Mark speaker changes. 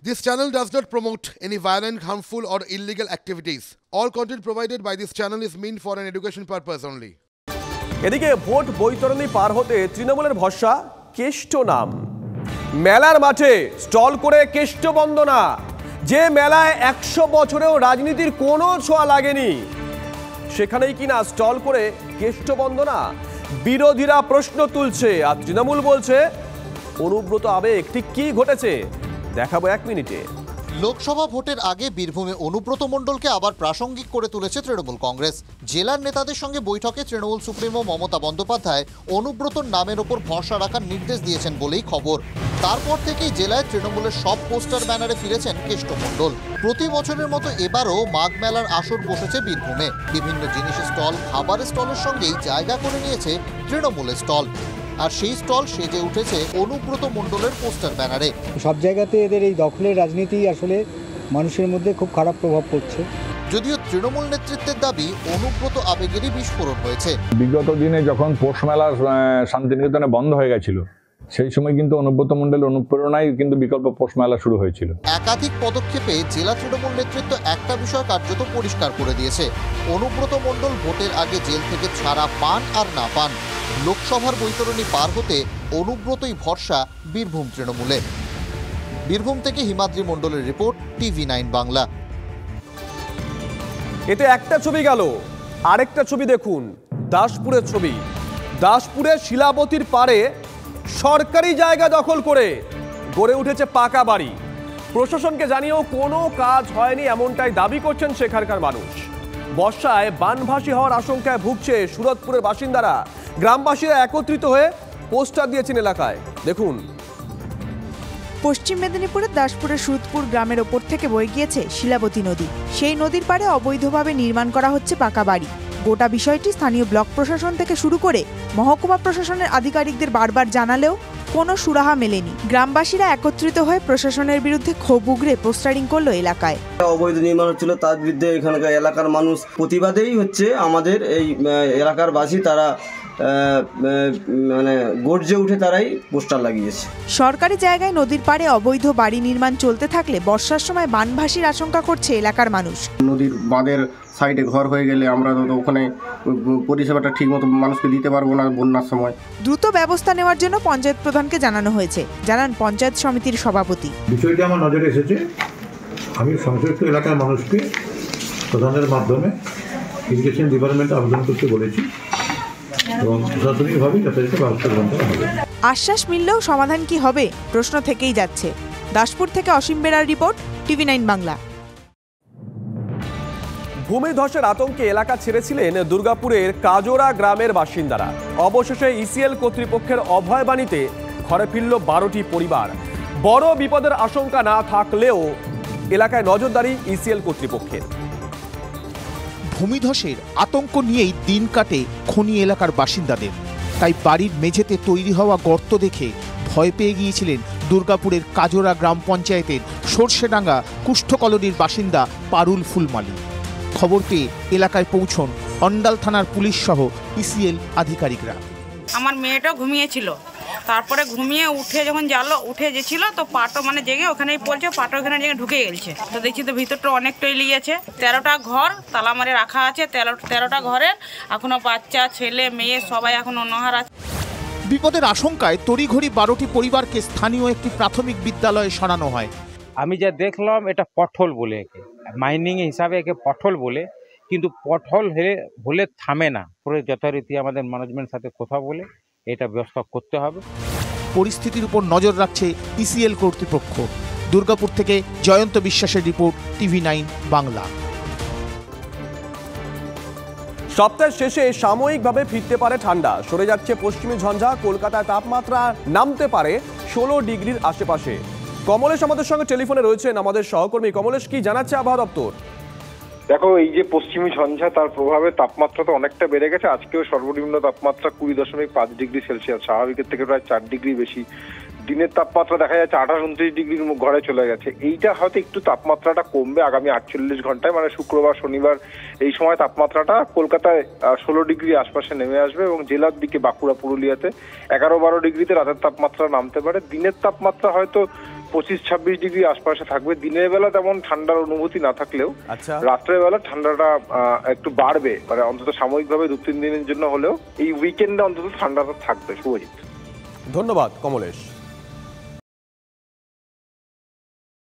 Speaker 1: This channel does not promote any violent, harmful, or illegal activities. All content provided by this channel is meant for an education purpose only.
Speaker 2: এদিকে vote বৈতরণী পার হতে তৃণমূলের ভরসা কেষ্ট নাম। মেলার মাঠে stall করে কেষ্ট বন্দনা, যে মেলায় 100 বছরেও রাজনীতির কোনো ছোঁয়া লাগেনি, সেখানেই কিনা স্টল করে কেষ্ট বন্দনা। বিরোধীরা প্রশ্ন তুলছে আর তৃণমূল বলছে অনুব্রত আবেগ ঠিক কি ঘটেছে দেখাবো 1 মিনিটে।
Speaker 3: লোকসভা ভোটের আগে বীরভূমে অনুব্রত মণ্ডলকে আবার প্রাসঙ্গিক করে তুলেছে তৃণমূল কংগ্রেস। জেলার নেতাদের সঙ্গে বৈঠকে তৃণমূল সুপ্রিমো মমতা বন্দ্যোপাধ্যায় অনুব্রতর নামের ওপর ভরসা রাখার নির্দেশ দিয়েছেন বলেই খবর। তারপর থেকেই জেলায় তৃণমূলের সব পোস্টার ব্যানারে ফিরেছেন কেষ্ট মণ্ডল। প্রতি বছরের মতো এবারও মাঘ মেলার আসর বসেছে বীরভূমে। বিভিন্ন জিনিসের স্টল, খাবারের স্টলের সঙ্গেই জায়গা করে নিয়েছে তৃণমূলের স্টল। আর সেই স্টল সেজে উঠেছে অনুব্রত মণ্ডলের পোস্টার ব্যানারে।
Speaker 4: সব জায়গাতে এদের এই দখলের রাজনীতি আসলে মানুষের মধ্যে খুব খারাপ প্রভাব পড়ছে।
Speaker 3: যদিও তৃণমূল নেতৃত্বের দাবি অনুব্রত আবেগেরই বিস্ফোরণ হয়েছে।
Speaker 5: বিগত দিনে যখন পৌষ মেলা শান্তিনিকেতনে বন্ধ হয়ে গেছিল, সেই সময় কিন্তু অনুব্রত মণ্ডলের অনুপ্রেরণায় কিন্তু বিকল্প পৌষ মেলা শুরু হয়েছিল।
Speaker 3: একাধিক পদক্ষেপে জেলা তৃণমূল নেতৃত্ব একটা বিষয় কার্যত পরিষ্কার করে দিয়েছে। অনুব্রত মণ্ডল ভোটের আগে জেল থেকে ছাড়া পান আর না পান, লোকসভার বৈতরণী পার হতে অনুব্রতই ভরসা বীরভূম তৃণমূলে। বীরভূম থেকে হিমাদ্রি মণ্ডলের রিপোর্ট, TV9 বাংলা।
Speaker 2: এতে একটা ছবি গেল, আরেকটা ছবি দেখুন, দাসপুরের ছবি। দাসপুরে শিলাবতীর পারে সরকারি জায়গা দখল করে গড়ে উঠেছে পাকা বাড়ি। প্রশাসনকে জানিয়েও কোনো কাজ হয়নি, এমনটাই দাবি করছেন সেখানকার মানুষ। বর্ষায় বানভাসী হওয়ার আশঙ্কায় ভুগছে সুরতপুরের বাসিন্দারা। গ্রামবাসীরা একত্রিত হয়ে পোস্টার দিয়েছেন এলাকায়, দেখুন।
Speaker 6: পশ্চিম মেদিনীপুরের দাসপুরের সুরতপুর গ্রামের ওপর থেকে বয়ে গিয়েছে শিলাবতী নদী। সেই নদীর পাড়ে অবৈধভাবে নির্মাণ করা হচ্ছে পাকা বাড়ি। গোটা বিষয়টি স্থানীয় ব্লক প্রশাসন থেকে শুরু করে মহকুমা প্রশাসনের আধিকারিকদের বারবার জানালেও কোনো সুরাহা মেলেনি। গ্রামবাসীরা একত্রিত হয়ে প্রশাসনের বিরুদ্ধে ক্ষোভ উগরে পোস্টারিং করলো এলাকায়।
Speaker 7: অবৈধ নির্মাণ হচ্ছিল, তার বিরুদ্ধে এখানকার এলাকার মানুষ প্রতিবাদেই হচ্ছে আমাদের এই এলাকার বাসী, তারা মানে গর্জে উঠে তারাই পোস্টার লাগিয়েছে।
Speaker 6: সরকারি জায়গায় নদীর পাড়ে অবৈধ বাড়ি নির্মাণ চলতে থাকলে বর্ষার সময় বানভাসির আশঙ্কা করছে এলাকার মানুষ।
Speaker 8: নদীর বাঁধের সাইডে ঘর হয়ে গেলে আমরা ওখানে পরিষেবাটা ঠিকমতো মানুষকে দিতে পারবো না বন্যার সময়।
Speaker 6: দ্রুত ব্যবস্থা নেওয়ার জন্য পঞ্চায়েত প্রধানকে জানানো হয়েছে, জানান পঞ্চায়েত সমিতির সভাপতি।
Speaker 9: বিষয়টি আমার নজরে এসেছে, আমি সংশ্লিষ্ট এলাকার মানুষকে প্রধানের মাধ্যমে ইরিগেশন ডিপার্টমেন্টে আবেদন করতে বলেছি এবং প্রশাসনিকভাবে যথাযথ ব্যবস্থা গ্রহণ করা হবে।
Speaker 6: আশ্বাস মিললেও সমাধান কি হবে প্রশ্ন থেকেই যাচ্ছে। দাসপুর থেকে অসীম বেরার রিপোর্ট, TV9 বাংলা।
Speaker 2: ভূমিধসের আতঙ্কে এলাকা ছেড়েছিলেন দুর্গাপুরের কাজোরা গ্রামের বাসিন্দারা। অবশেষে ইসিএল কর্তৃপক্ষের অভয়বাণীতে ঘরে ফিরল 12টি পরিবার। বড় বিপদের আশঙ্কা না থাকলেও এলাকায় নজরদারি ইসিএল কর্তৃপক্ষের।
Speaker 10: ভূমিধসের আতঙ্ক নিয়েই দিন কাটে খনি এলাকার বাসিন্দাদের। তাই বাড়ির মেঝেতে তৈরি হওয়া গর্ত দেখে ভয় পেয়ে গিয়েছিলেন দুর্গাপুরের কাজোরা গ্রাম পঞ্চায়েতের সর্ষেডাঙ্গা কুষ্ঠ কলোনির বাসিন্দা পারুল ফুলমালি। খবর পেয়ে এলাকায় পৌঁছন অন্ডাল থানার পুলিশ সহ ইসিএল আধিকারিকরা।
Speaker 11: আমার মেয়েটাও ঘুমিয়েছিল, তারপরে ঘুমিয়ে উঠে যখন উঠে গেছিল তো পাটো মানে জেগে ওখানেই পড়ছে, পাটো ওখানে জেগে ঢুকে গেছে। তো দেখছি তো ভিতরটা অনেকটাই লিগেছে। 13টা ঘর তালা মারে রাখা আছে। 13টা ঘরের এখনো বাচ্চা ছেলে মেয়ে সবাই এখন অনাহার আছে।
Speaker 10: বিপদের আশঙ্কায় তড়িঘড়ি 12টি পরিবারকে স্থানীয় একটি প্রাথমিক বিদ্যালয়ে সরানো হয়।
Speaker 12: আমি যা দেখলাম এটা পটল বলে, একে মাইনিং হিসাবে একে পটল বলে, কিন্তু পটল হলে থামে না। পরে যথারীতি আমাদের ম্যানেজমেন্টের সাথে কথা বলে এটা ব্যবস্থা করতে হবে।
Speaker 10: পরিস্থিতির উপর নজর রাখছে ইসিএল কর্তৃপক্ষ। দুর্গাপুর থেকে জয়ন্ত বিশ্বাসের রিপোর্ট, TV9 বাংলা।
Speaker 2: সপ্তাহের শেষে সাময়িকভাবে ফিরতে পারে ঠান্ডা, সরে যাচ্ছে পশ্চিমী ঝঞ্ঝা। কলকাতায় তাপমাত্রা নামতে পারে 16 ডিগ্রির আশেপাশে। কমলেশ আমাদের সঙ্গে টেলিফোনে রয়েছেন, আমাদের সহকর্মী। কমলেশ, কি জানাচ্ছে আবহাওয়া দপ্তর?
Speaker 13: দেখো, এই যে পশ্চিমী ঝঞ্ঝা, তার প্রভাবে তাপমাত্রা তো অনেকটা বেড়ে গেছে। আজকেও সর্বনিম্ন তাপমাত্রা 20.5 ডিগ্রি সেলসিয়াস, স্বাভাবিকের থেকে প্রায় 4 ডিগ্রি বেশি। দিনের তাপমাত্রা দেখা যাচ্ছে 28-29 ডিগ্রির ঘরে চলে গেছে। এইটা হয়তো একটু তাপমাত্রাটা কমবে আগামী 48 ঘন্টায়, মানে শুক্রবার শনিবার এই সময় তাপমাত্রাটা কলকাতায় 16 ডিগ্রি আশপাশে নেমে আসবে এবং জেলার দিকে বাঁকুড়া পুরুলিয়াতে 11-12 ডিগ্রিতে রাতের তাপমাত্রা নামতে পারে। দিনের তাপমাত্রা হয়তো 25-26 ডিগ্রি আশপাশে থাকবে। দিনের বেলা তেমন ঠান্ডার অনুভূতি না থাকলেও
Speaker 2: আচ্ছা,
Speaker 13: রাত্রের বেলা ঠান্ডাটা একটু বাড়বে, মানে অন্তত সাময়িকভাবে 2-3 দিনের জন্য হলেও এই উইকেন্ডে অন্তত ঠান্ডাটা থাকবে। শুভজিৎ,
Speaker 2: ধন্যবাদ কমলেশ।